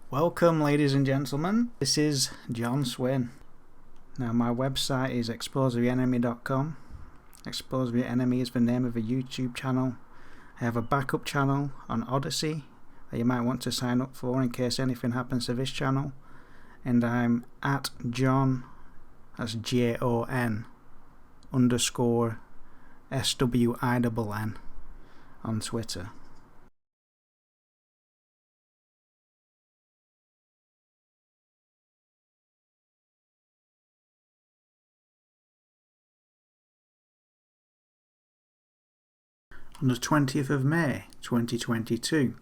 Welcome, ladies and gentlemen. This is Jon Swinn. Now, my website is exposetheenemy.com. Expose the Enemy is the name of a YouTube channel. I have a backup channel on Odyssey that you might want to sign up for in case anything happens to this channel. And I'm at Jon, that's Jon _ SWINN on Twitter. On the 20th of May 2022,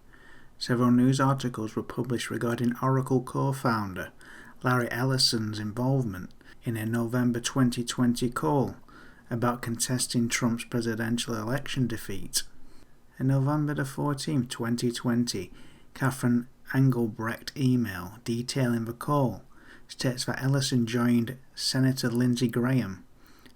several news articles were published regarding Oracle co-founder Larry Ellison's involvement in a November 2020 call about contesting Trump's presidential election defeat. On November the 14th, 2020, Catherine Engelbrecht email detailing the call states that Ellison joined Senator Lindsey Graham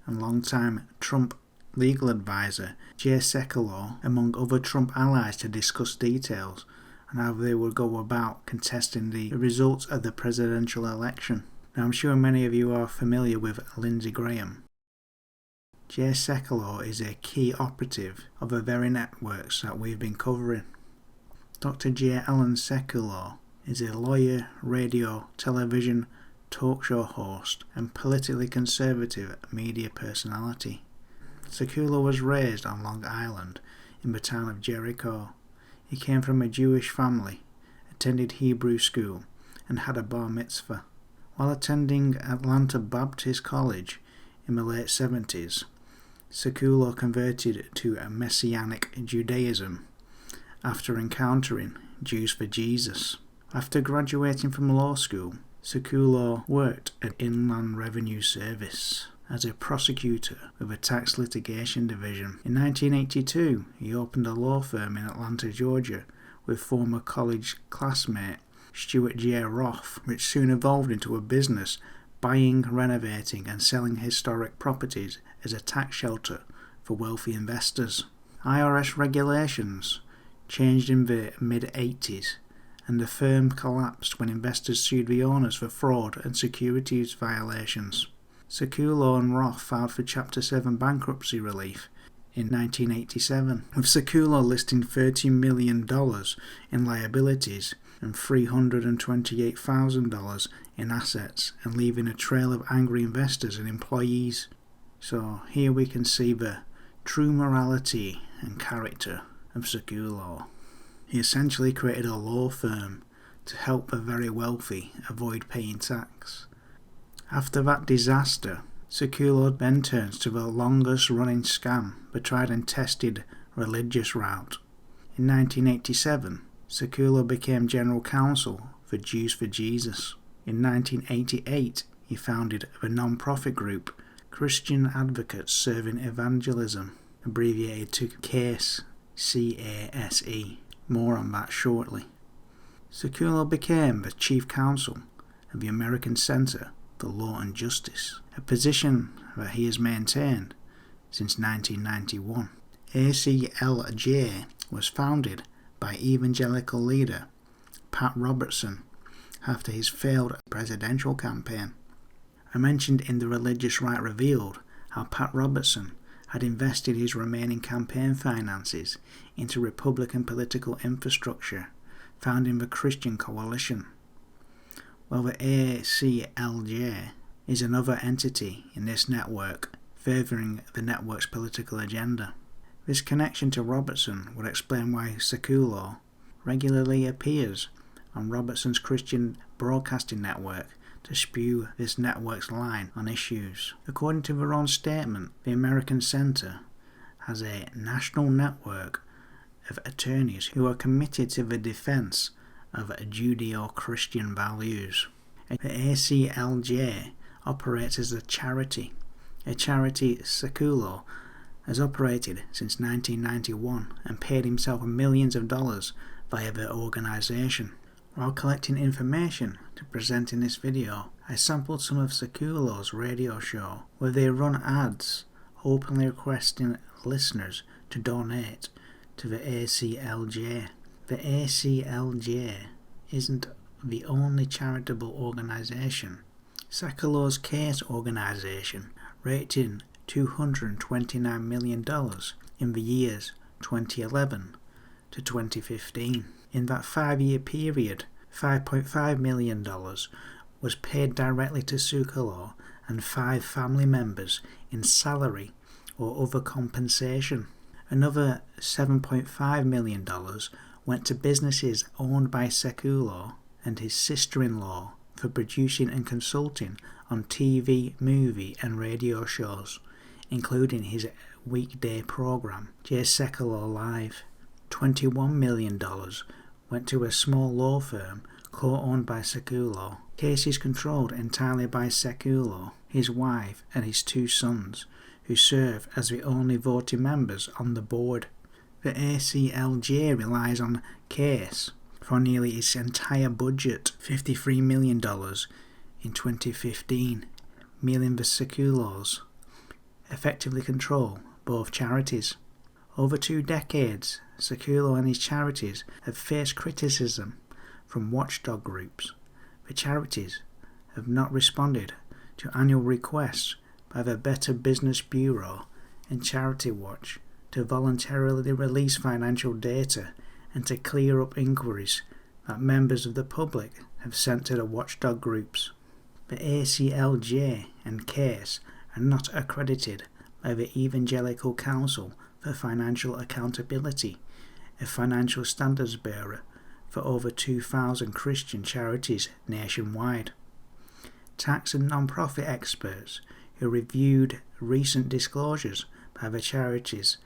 and longtime Trump legal advisor Jay Sekulow among other Trump allies to discuss details on how they would go about contesting the results of the presidential election. Now, I'm sure many of you are familiar with Lindsey Graham. Jay Sekulow is a key operative of the very networks that we've been covering. Dr. J. Allen Sekulow is a lawyer, radio, television, talk show host, and politically conservative media personality. Sekulow was raised on Long Island in the town of Jericho. He came from a Jewish family, attended Hebrew school, and had a bar mitzvah. While attending Atlanta Baptist College in the late 70s, Sekulow converted to a Messianic Judaism after encountering Jews for Jesus. After graduating from law school, Sekulow worked at Inland Revenue Service as a prosecutor with a tax litigation division. In 1982, he opened a law firm in Atlanta, Georgia, with former college classmate Stuart J. Roth, which soon evolved into a business buying, renovating, and selling historic properties as a tax shelter for wealthy investors. IRS regulations changed in the mid-80s, and the firm collapsed when investors sued the owners for fraud and securities violations. Sekulow and Roth filed for Chapter 7 bankruptcy relief in 1987, with Sekulow listing $30 million in liabilities and $328,000 in assets, and leaving a trail of angry investors and employees. So here we can see the true morality and character of Sekulow. He essentially created a law firm to help the very wealthy avoid paying tax. After that disaster, Sekulow then turns to the longest running scam, the tried and tested religious route. In 1987, Sekulow became general counsel for Jews for Jesus. In 1988, he founded the non-profit group Christian Advocates Serving Evangelism, abbreviated to CASE, C-A-S-E. More on that shortly. Sekulow became the chief counsel of the American Center for Law and Justice, a position that he has maintained since 1991. ACLJ was founded by evangelical leader Pat Robertson after his failed presidential campaign. I mentioned in The Religious Right Revealed how Pat Robertson had invested his remaining campaign finances into Republican political infrastructure found in the Christian Coalition. Well, the ACLJ is another entity in this network, furthering the network's political agenda. This connection to Robertson would explain why Sekulow regularly appears on Robertson's Christian broadcasting network to spew this network's line on issues. According to their own statement, the American Center has a national network of attorneys who are committed to the defense of Judeo-Christian values. The ACLJ operates as a charity Sekulow has operated since 1991 and paid himself millions of dollars via the organization. While collecting information to present in this video, I sampled some of Sekulow's radio show where they run ads openly requesting listeners to donate to the ACLJ. The ACLJ isn't the only charitable organisation. Sekulow's case organisation raked in $229 million in the years 2011 to 2015. In that 5-year period, $5.5 million was paid directly to Sekulow and 5 family members in salary or other compensation. Another $7.5 million went to businesses owned by Sekulow and his sister-in-law for producing and consulting on TV, movie and radio shows, including his weekday program, Jay Sekulow Live. $21 million went to a small law firm co-owned by Sekulow. Cases controlled entirely by Sekulow, his wife and his 2 sons, who serve as the only voting members on the board. The ACLJ relies on Case for nearly its entire budget, $53 million in 2015, meaning the Sekulows effectively control both charities. Over 2 decades, Sekulow and his charities have faced criticism from watchdog groups. The charities have not responded to annual requests by the Better Business Bureau and Charity Watch to voluntarily release financial data and to clear up inquiries that members of the public have sent to the watchdog groups. The ACLJ and CASE are not accredited by the Evangelical Council for Financial Accountability, a financial standards bearer for over 2,000 Christian charities nationwide. Tax and non-profit experts who reviewed recent disclosures by the charities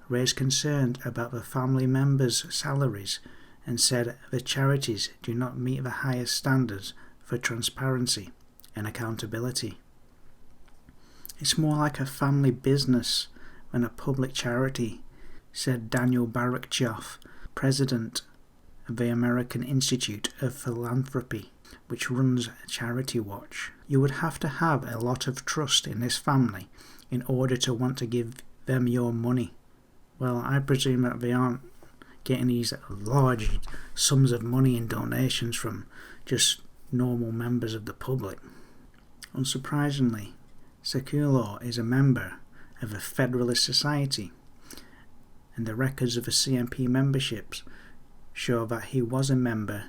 raised concerns about the family members' salaries and said the charities do not meet the highest standards for transparency and accountability. It's more like a family business than a public charity, said Daniel Barakchoff, president of the American Institute of Philanthropy, which runs Charity Watch. You would have to have a lot of trust in this family in order to want to give them your money. Well, I presume that they aren't getting these large sums of money in donations from just normal members of the public. Unsurprisingly, Sekulow is a member of a Federalist Society, and the records of the CMP memberships show that he was a member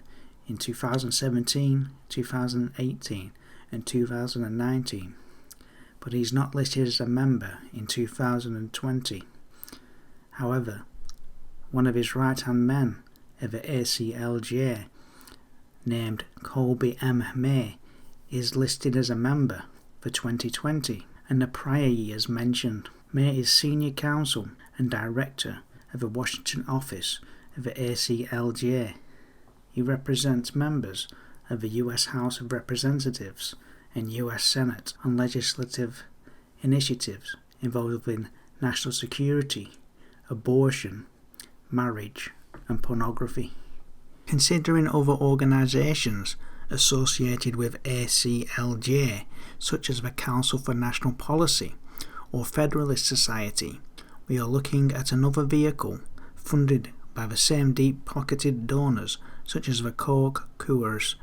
in 2017, 2018 and 2019, but he's not listed as a member in 2020. However, one of his right-hand men of the ACLJ, named Colby M. May, is listed as a member for 2020 and the prior years mentioned. May is Senior Counsel and Director of the Washington office of the ACLJ. He represents members of the U.S. House of Representatives and U.S. Senate on legislative initiatives involving national security, abortion, marriage, and pornography. Considering other organisations associated with ACLJ, such as the Council for National Policy or Federalist Society, we are looking at another vehicle funded by the same deep-pocketed donors such as the Koch, Coors,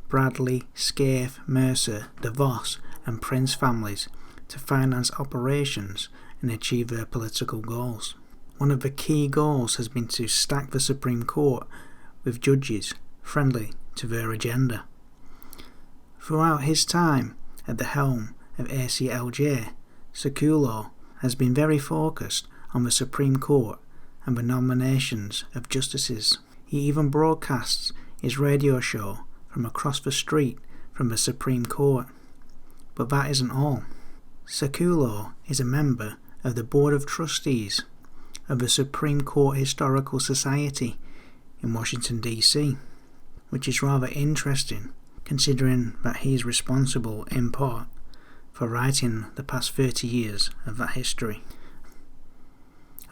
Bradley, Scaife, Mercer, DeVos and Prince families to finance operations and achieve their political goals. One of the key goals has been to stack the Supreme Court with judges friendly to their agenda. Throughout his time at the helm of ACLJ, Sekulow has been very focused on the Supreme Court and the nominations of justices. He even broadcasts his radio show from across the street from the Supreme Court. But that isn't all. Sekulow is a member of the Board of Trustees of the Supreme Court Historical Society in Washington, D.C., which is rather interesting considering that he is responsible in part for writing the past 30 years of that history.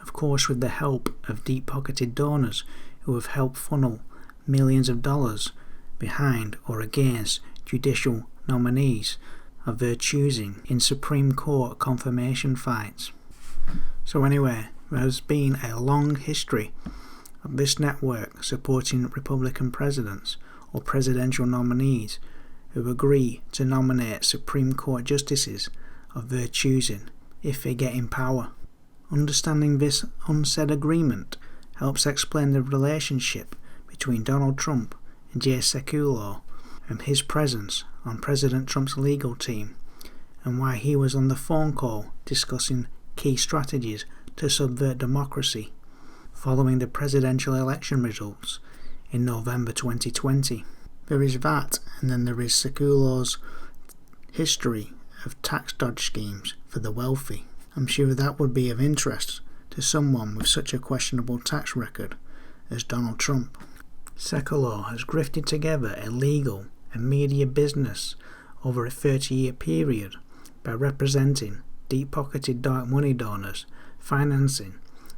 Of course, with the help of deep-pocketed donors who have helped funnel millions of dollars behind or against judicial nominees of their choosing in Supreme Court confirmation fights. So anyway, there has been a long history of this network supporting Republican presidents or presidential nominees who agree to nominate Supreme Court justices of their choosing if they get in power. Understanding this unsaid agreement helps explain the relationship between Donald Trump and Jay Sekulow and his presence on President Trump's legal team, and why he was on the phone call discussing key strategies to subvert democracy following the presidential election results in November 2020. There is that, and then there is Sekulow's history of tax dodge schemes for the wealthy. I'm sure that would be of interest to someone with such a questionable tax record as Donald Trump. Sekulow has grifted together a legal and media business over a 30-year period by representing deep-pocketed dark money donors financing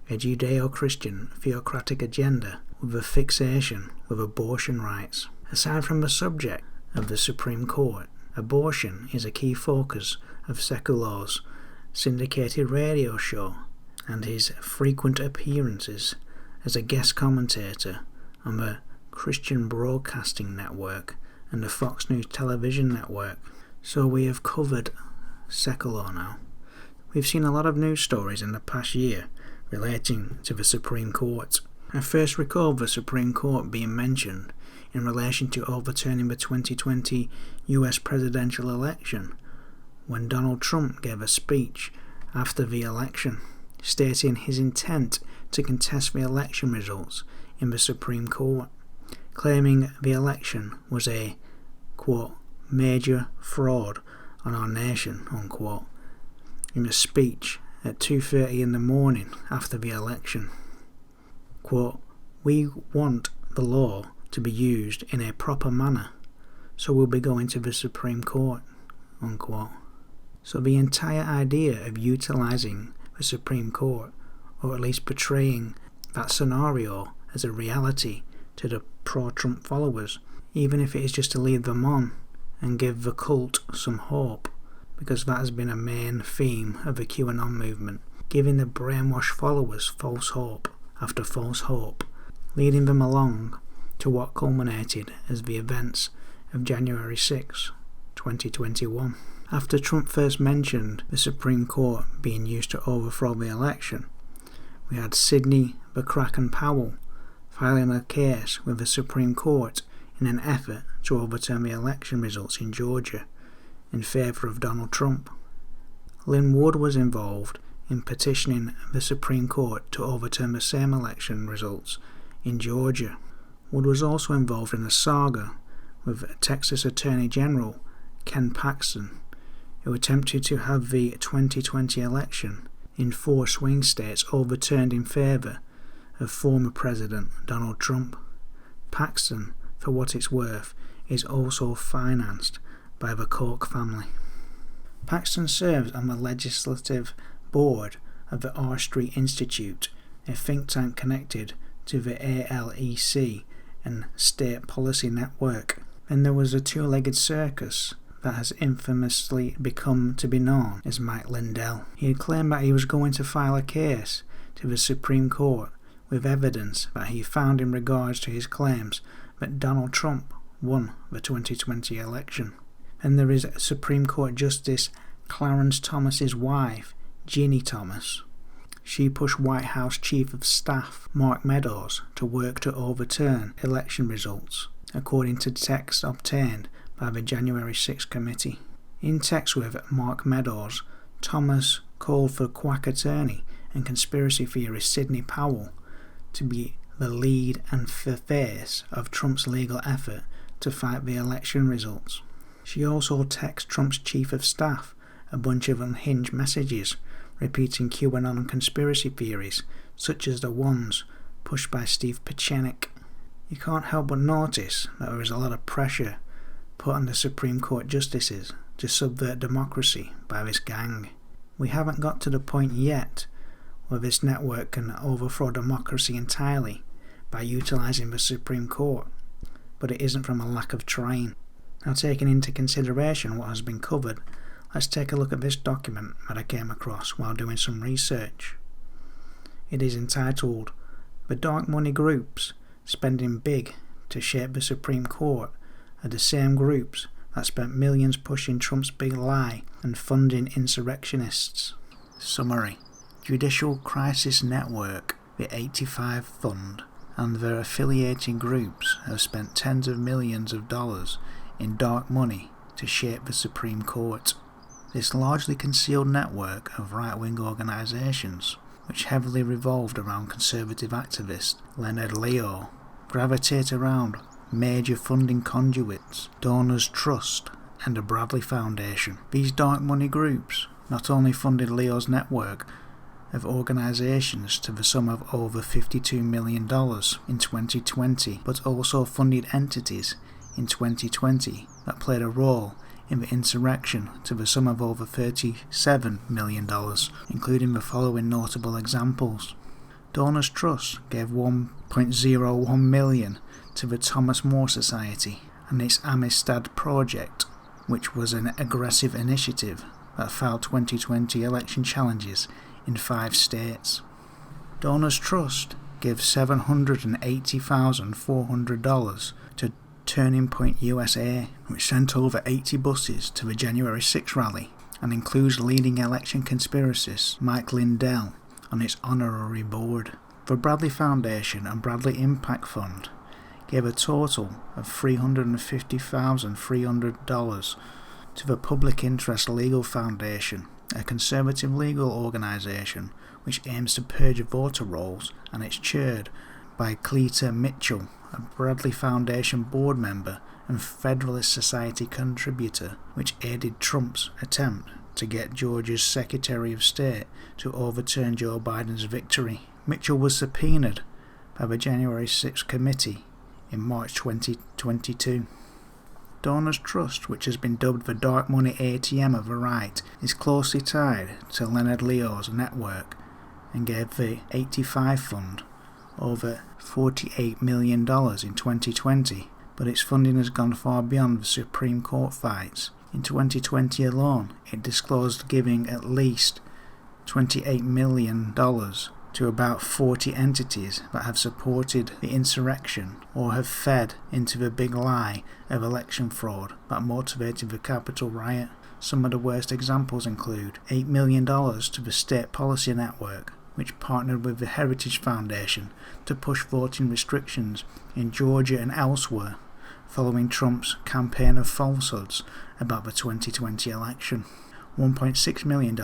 a Judeo-Christian theocratic agenda with a fixation with abortion rights. Aside from the subject of the Supreme Court, abortion is a key focus of Sekulow's syndicated radio show and his frequent appearances as a guest commentator on the Christian Broadcasting Network and the Fox News television network. So we have covered Sekulow now. We've seen a lot of news stories in the past year relating to the Supreme Court. I first recall the Supreme Court being mentioned in relation to overturning the 2020 US presidential election when Donald Trump gave a speech after the election stating his intent to contest the election results in the Supreme Court, claiming the election was a, quote, major fraud on our nation, unquote, in a speech at 2:30 in the morning after the election. Quote, we want the law to be used in a proper manner, so we'll be going to the Supreme Court, unquote. So the entire idea of utilising the Supreme Court, or at least portraying that scenario as a reality to the pro-Trump followers, even if it is just to lead them on and give the cult some hope, because that has been a main theme of the QAnon movement, giving the brainwashed followers false hope after false hope, leading them along to what culminated as the events of January 6, 2021. After Trump first mentioned the Supreme Court being used to overthrow the election, we had Sidney the Kraken Powell filing a case with the Supreme Court in an effort to overturn the election results in Georgia in favour of Donald Trump. Lynn Wood was involved in petitioning the Supreme Court to overturn the same election results in Georgia. Wood was also involved in a saga with Texas Attorney General Ken Paxton, who attempted to have the 2020 election in 4 swing states overturned in favour of former President Donald Trump. Paxton, for what it's worth, is also financed by the Koch family. Paxton serves on the legislative board of the R Street Institute, a think tank connected to the ALEC and State Policy Network. And there was a two-legged circus that has infamously become to be known as Mike Lindell. He had claimed that he was going to file a case to the Supreme Court with evidence that he found in regards to his claims that Donald Trump won the 2020 election. And there is Supreme Court Justice Clarence Thomas's wife, Ginny Thomas. She pushed White House Chief of Staff Mark Meadows to work to overturn election results, according to text obtained by the January 6 committee. In text with Mark Meadows, Thomas called for quack attorney and conspiracy theorist Sidney Powell to be the lead and the face of Trump's legal effort to fight the election results. She also texted Trump's chief of staff a bunch of unhinged messages repeating QAnon conspiracy theories, such as the ones pushed by Steve Pieczenik. You can't help but notice that there is a lot of pressure put on the Supreme Court justices to subvert democracy by this gang. We haven't got to the point yet where this network can overthrow democracy entirely by utilising the Supreme Court, but it isn't from a lack of trying. Now, taking into consideration what has been covered, let's take a look at this document that I came across while doing some research. It is entitled "The Dark Money Groups Spending Big to shape the Supreme Court are the same groups that spent millions pushing Trump's big lie and funding insurrectionists. Summary: Judicial Crisis Network, the 85 Fund, and their affiliated groups have spent tens of millions of dollars in dark money to shape the Supreme Court. This largely concealed network of right-wing organisations, which heavily revolved around conservative activist Leonard Leo, gravitate around major funding conduits, Donors Trust and the Bradley Foundation. These dark money groups not only funded Leo's network of organisations to the sum of over $52 million in 2020, but also funded entities in 2020 that played a role in the insurrection to the sum of over $37 million, including the following notable examples. Donors Trust gave $1.01 million to the Thomas More Society and its Amistad Project, which was an aggressive initiative that filed 2020 election challenges in 5 states. Donors Trust gave $780,400 to Turning Point USA, which sent over 80 buses to the January 6 rally and includes leading election conspiracist Mike Lindell on its honorary board. The Bradley Foundation and Bradley Impact Fund gave a total of $350,300 to the Public Interest Legal Foundation, a conservative legal organisation which aims to purge voter rolls, and it's chaired by Cleta Mitchell, a Bradley Foundation board member and Federalist Society contributor, which aided Trump's attempt to get Georgia's Secretary of State to overturn Joe Biden's victory. Mitchell was subpoenaed by the January 6 committee in March 2022. Donors Trust, which has been dubbed the dark money ATM of the right, is closely tied to Leonard Leo's network and gave the 85 Fund over $48 million in 2020, but its funding has gone far beyond the Supreme Court fights. In 2020 alone, it disclosed giving at least $28 million to about 40 entities that have supported the insurrection or have fed into the big lie of election fraud that motivated the Capitol riot. Some of the worst examples include $8 million to the State Policy Network, which partnered with the Heritage Foundation to push voting restrictions in Georgia and elsewhere following Trump's campaign of falsehoods about the 2020 election. $1.6 million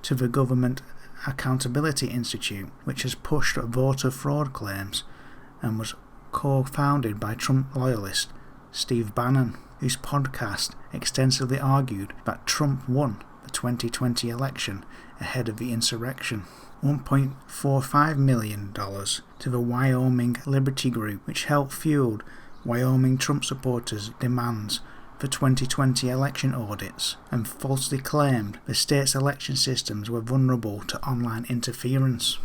to the Government Accountability Institute, which has pushed voter fraud claims and was co-founded by Trump loyalist Steve Bannon, whose podcast extensively argued that Trump won the 2020 election ahead of the insurrection. $1.45 million to the Wyoming Liberty Group, which helped fuel Wyoming Trump supporters' demands for 2020 election audits and falsely claimed the state's election systems were vulnerable to online interference.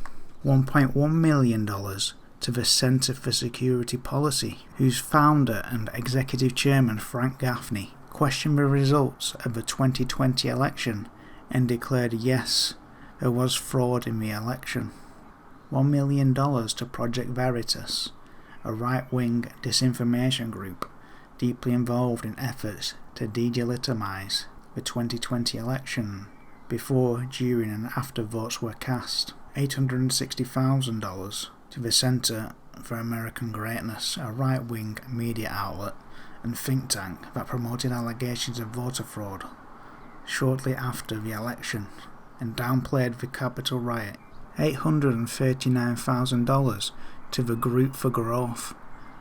$1.1 million to the Center for Security Policy, whose founder and executive chairman Frank Gaffney questioned the results of the 2020 election and declared yes, there was fraud in the election. $1 million to Project Veritas, a right-wing disinformation group deeply involved in efforts to delegitimize the 2020 election before, during and after votes were cast. $860,000 to the Center for American Greatness, a right-wing media outlet and think tank that promoted allegations of voter fraud shortly after the election and downplayed the Capitol riot. $839,000 to the Group for Growth,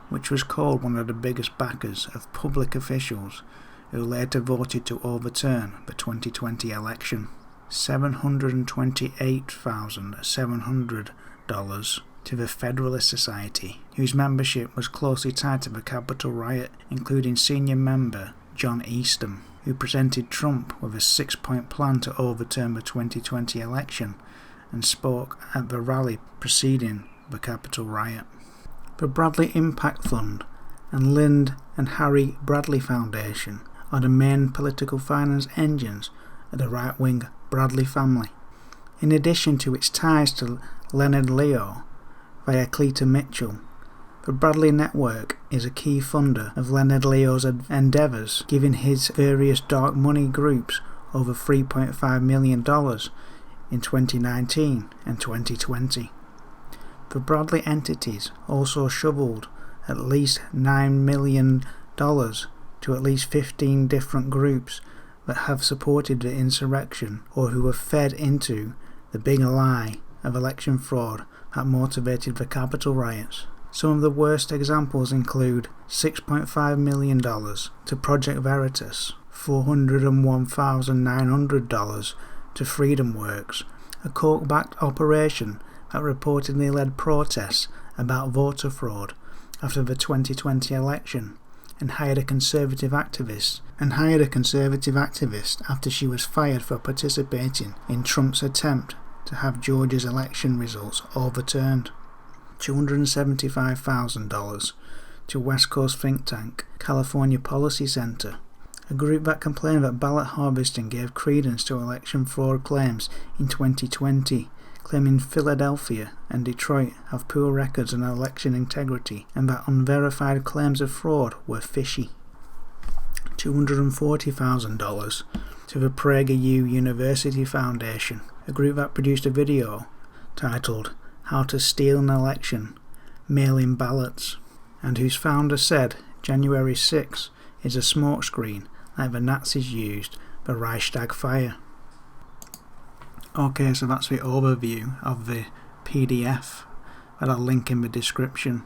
which was called one of the biggest backers of public officials who later voted to overturn the 2020 election. $728,700 to the Federalist Society, whose membership was closely tied to the Capitol riot, including senior member John Easton, who presented Trump with a 6-point plan to overturn the 2020 election and spoke at the rally preceding the Capitol riot. The Bradley Impact Fund and Lynd and Harry Bradley Foundation are the main political finance engines of the right-wing Bradley family. In addition to its ties to Leonard Leo via Cleta Mitchell, The Bradley Network is a key funder of Leonard Leo's endeavours, giving his various dark money groups over $3.5 million in 2019 and 2020. The Bradley entities also shoveled at least $9 million to at least 15 different groups that have supported the insurrection or who have fed into the big lie of election fraud that motivated the Capitol riots. Some of the worst examples include $6.5 million to Project Veritas, $401,900 to Freedom Works, a Corp-backed operation that reportedly led protests about voter fraud after the 2020 election, and hired a conservative activist after she was fired for participating in Trump's attempt to have Georgia's election results overturned. $275,000 to West Coast think tank California Policy Center, a group that complained that ballot harvesting gave credence to election fraud claims in 2020, claiming Philadelphia and Detroit have poor records on election integrity and that unverified claims of fraud were fishy. $240,000 to the PragerU University Foundation, a group that produced a video titled How to Steal an Election, Mail-in Ballots, and whose founder said January 6 is a smokescreen like the Nazis used for Reichstag fire. Okay, so that's the overview of the PDF that I'll link in the description.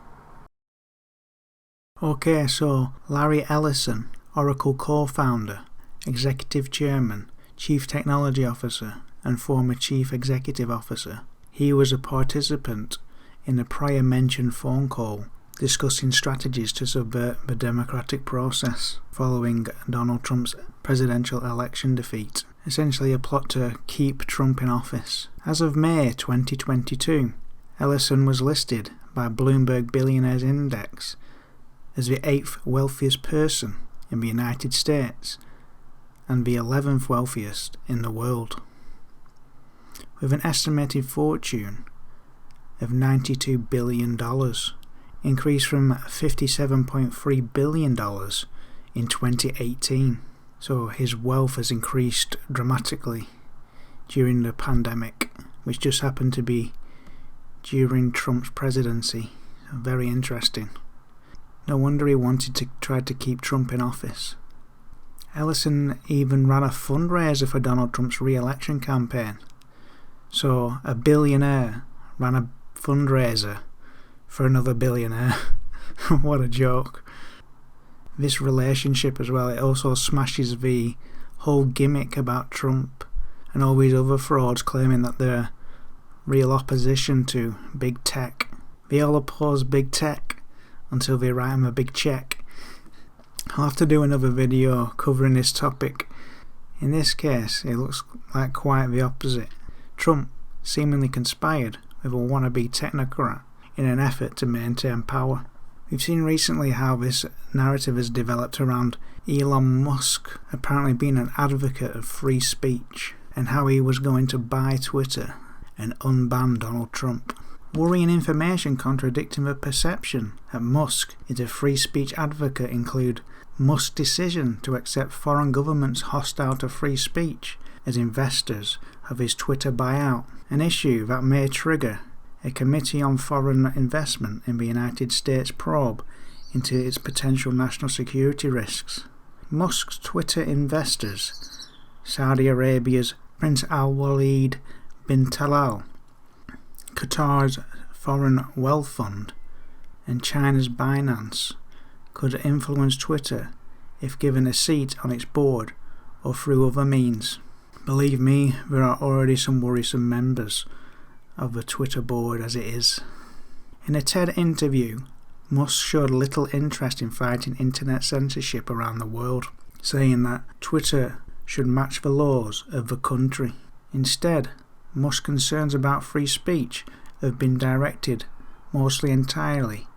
Okay, so Larry Ellison, Oracle co-founder, executive chairman, chief technology officer, and former chief executive officer. He was a participant in the prior mentioned phone call discussing strategies to subvert the democratic process following Donald Trump's presidential election defeat, essentially a plot to keep Trump in office. As of May 2022, Ellison was listed by Bloomberg Billionaires Index as the 8th wealthiest person in the United States and the 11th wealthiest in the world, with an estimated fortune of $92 billion, increased from $57.3 billion in 2018. So his wealth has increased dramatically during the pandemic, which just happened to be during Trump's presidency. Very interesting. No wonder he wanted to try to keep Trump in office. Ellison even ran a fundraiser for Donald Trump's re-election campaign. So a billionaire ran a fundraiser for another billionaire. What a joke. This relationship as well, it also smashes the whole gimmick about Trump and all these other frauds claiming that they're real opposition to big tech. They all oppose big tech until they write him a big check. I'll have to do another video covering this topic. In this case, it looks like quite the opposite. Trump seemingly conspired with a wannabe technocrat in an effort to maintain power. We've seen recently how this narrative has developed around Elon Musk apparently being an advocate of free speech and how he was going to buy Twitter and unban Donald Trump. Worrying information contradicting the perception that Musk is a free speech advocate include Musk's decision to accept foreign governments hostile to free speech as investors of his Twitter buyout, an issue that may trigger a Committee on Foreign Investment in the United States probe into its potential national security risks. Musk's Twitter investors, Saudi Arabia's Prince Al-Walid bin Talal, Qatar's Foreign Wealth Fund, and China's Binance, could influence Twitter if given a seat on its board or through other means. Believe me, there are already some worrisome members of the Twitter board as it is. In a TED interview, Musk showed little interest in fighting internet censorship around the world, saying that Twitter should match the laws of the country. Instead, Musk's concerns about free speech have been directed mostly entirely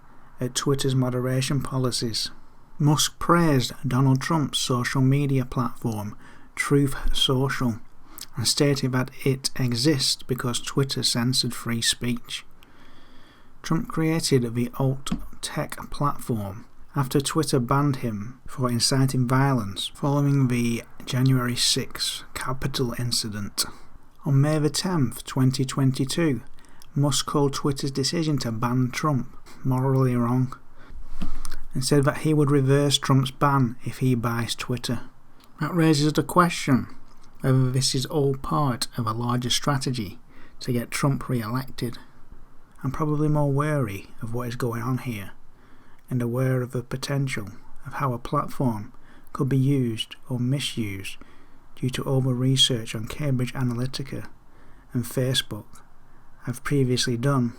at Twitter's moderation policies. Musk praised Donald Trump's social media platform, Truth Social, and stated that it exists because Twitter censored free speech. Trump created the alt tech platform after Twitter banned him for inciting violence following the January 6 Capitol incident. On May the 10th, 2022, Musk called Twitter's decision to ban Trump morally wrong and said that he would reverse Trump's ban if he buys Twitter. That raises the question whether this is all part of a larger strategy to get Trump re-elected. I'm probably more wary of what is going on here and aware of the potential of how a platform could be used or misused due to over-research on Cambridge Analytica and Facebook I've previously done,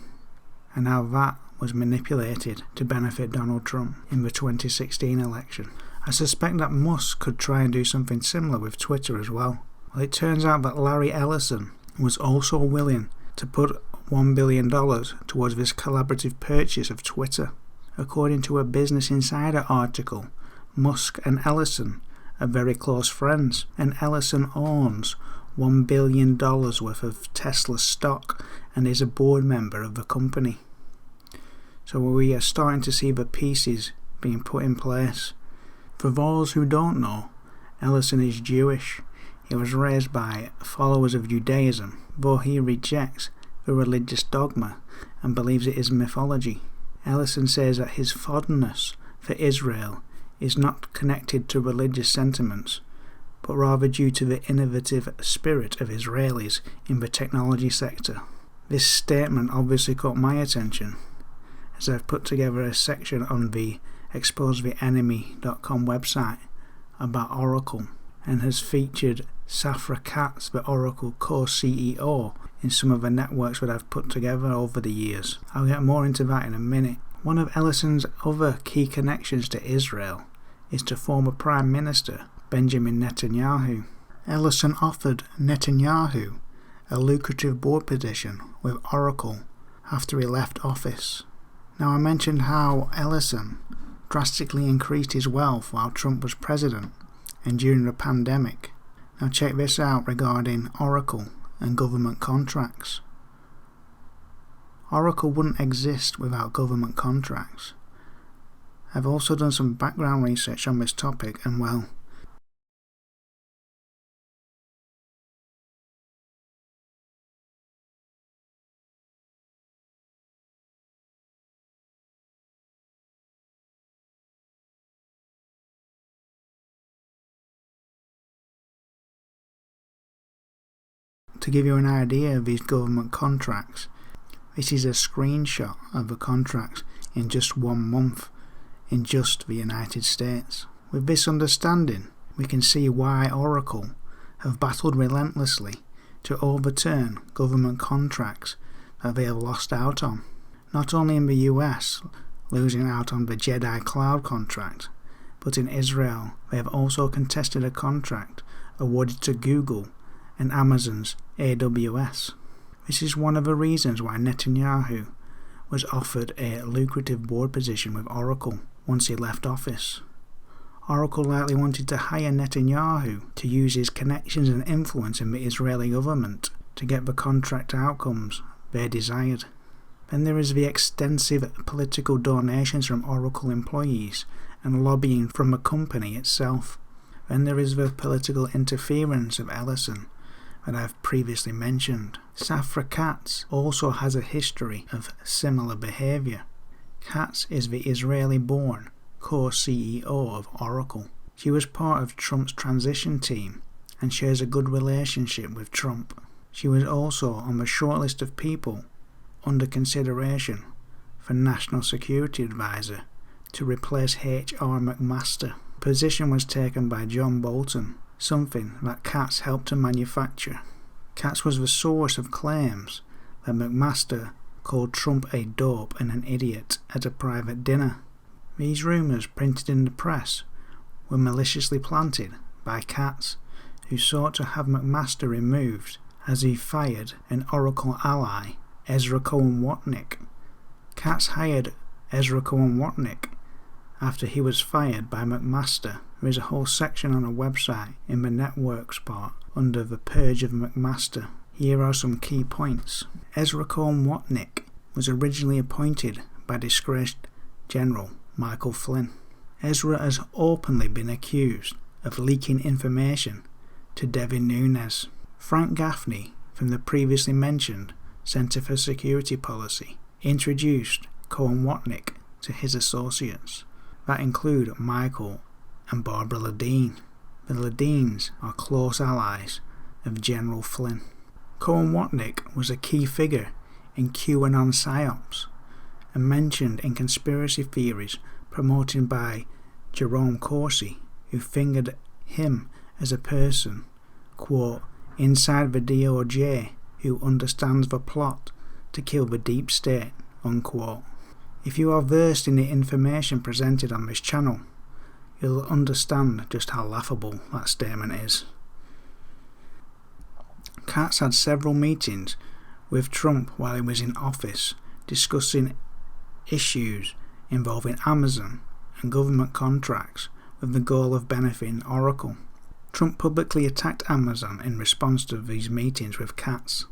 and how that was manipulated to benefit Donald Trump in the 2016 election. I suspect that Musk could try and do something similar with Twitter as well. Well, it turns out that Larry Ellison was also willing to put $1 billion towards this collaborative purchase of Twitter. According to a Business Insider article, Musk and Ellison are very close friends, and Ellison owns $1 billion worth of Tesla stock and is a board member of the company. So we are starting to see the pieces being put in place. For those who don't know, Ellison is Jewish. He was raised by followers of Judaism, though he rejects the religious dogma and believes it is mythology. Ellison says that his fondness for Israel is not connected to religious sentiments, but rather due to the innovative spirit of Israelis in the technology sector. This statement obviously caught my attention, as I've put together a section on the exposetheenemy.com website about Oracle, and has featured Safra Catz, the Oracle co-CEO, in some of the networks that I've put together over the years. I'll get more into that in a minute. One of Ellison's other key connections to Israel is to former Prime Minister Benjamin Netanyahu. Ellison offered Netanyahu a lucrative board position with Oracle after he left office. Now, I mentioned how Ellison drastically increased his wealth while Trump was president and during the pandemic. Now check this out regarding Oracle and government contracts. Oracle wouldn't exist without government contracts. I've also done some background research on this topic, and well, to give you an idea of these government contracts, this is a screenshot of the contracts in just 1 month in just the United States. With this understanding, we can see why Oracle have battled relentlessly to overturn government contracts that they have lost out on. Not only in the US, losing out on the Jedi Cloud contract, but in Israel they have also contested a contract awarded to Google and Amazon's AWS. This is one of the reasons why Netanyahu was offered a lucrative board position with Oracle once he left office. Oracle likely wanted to hire Netanyahu to use his connections and influence in the Israeli government to get the contract outcomes they desired. Then there is the extensive political donations from Oracle employees and lobbying from the company itself. Then there is the political interference of Ellison that I've previously mentioned. Safra Catz also has a history of similar behaviour. Catz is the Israeli-born co-CEO of Oracle. She was part of Trump's transition team and shares a good relationship with Trump. She was also on the shortlist of people under consideration for National Security Advisor to replace H.R. McMaster. The position was taken by John Bolton, something that Catz helped to manufacture. Catz was the source of claims that McMaster called Trump a dope and an idiot at a private dinner. These rumours, printed in the press, were maliciously planted by Catz, who sought to have McMaster removed as he fired an Oracle ally, Ezra Cohen-Watnick. Catz hired Ezra Cohen-Watnick after he was fired by McMaster. There is a whole section on a website in the networks part under the purge of McMaster. Here are some key points. Ezra Cohen-Watnick was originally appointed by disgraced General Michael Flynn. Ezra has openly been accused of leaking information to Devin Nunes. Frank Gaffney, from the previously mentioned Centre for Security Policy, introduced Cohen Watnick to his associates. That include Michael and Barbara Ladine. The Ladines are close allies of General Flynn. Cohen Watnick was a key figure in QAnon psyops and mentioned in conspiracy theories promoted by Jerome Corsi, who fingered him as a person, quote, inside the DOJ who understands the plot to kill the deep state, unquote. If you are versed in the information presented on this channel, you'll understand just how laughable that statement is. Katz had several meetings with Trump while he was in office, discussing issues involving Amazon and government contracts with the goal of benefiting Oracle. Trump publicly attacked Amazon in response to these meetings with Katz.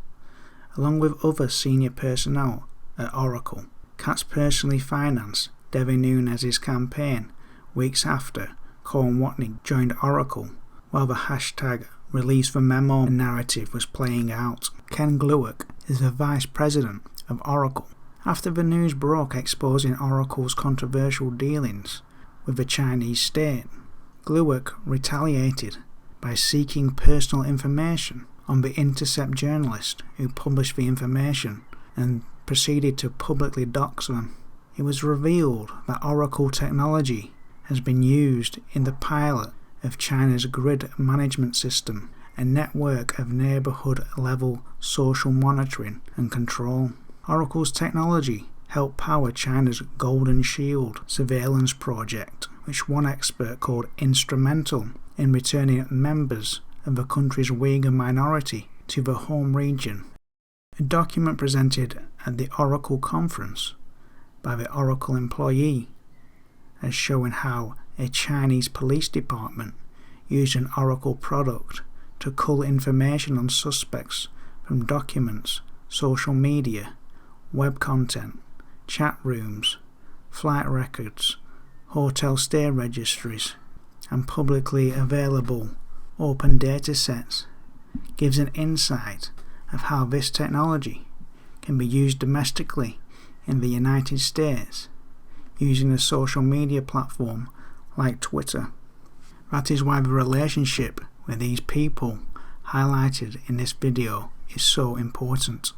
Along with other senior personnel at Oracle, Katz personally financed Devin Nunes' campaign weeks after Cohen Watnick joined Oracle, while the hashtag Release the Memo narrative was playing out. Ken Glueck is the vice president of Oracle. After the news broke exposing Oracle's controversial dealings with the Chinese state, Glueck retaliated by seeking personal information on the Intercept journalist who published the information and proceeded to publicly dox them. It was revealed that Oracle technology has been used in the pilot of China's grid management system, a network of neighborhood-level social monitoring and control. Oracle's technology helped power China's Golden Shield surveillance project, which one expert called instrumental in returning members of the country's Uyghur minority to the home region. A document presented at the Oracle conference by the Oracle employee as showing how a Chinese police department used an Oracle product to cull information on suspects from documents, social media, web content, chat rooms, flight records, hotel stay registries, and publicly available open data sets, gives an insight of how this technology can be used domestically in the United States using a social media platform like Twitter. That is why the relationship with these people highlighted in this video is so important.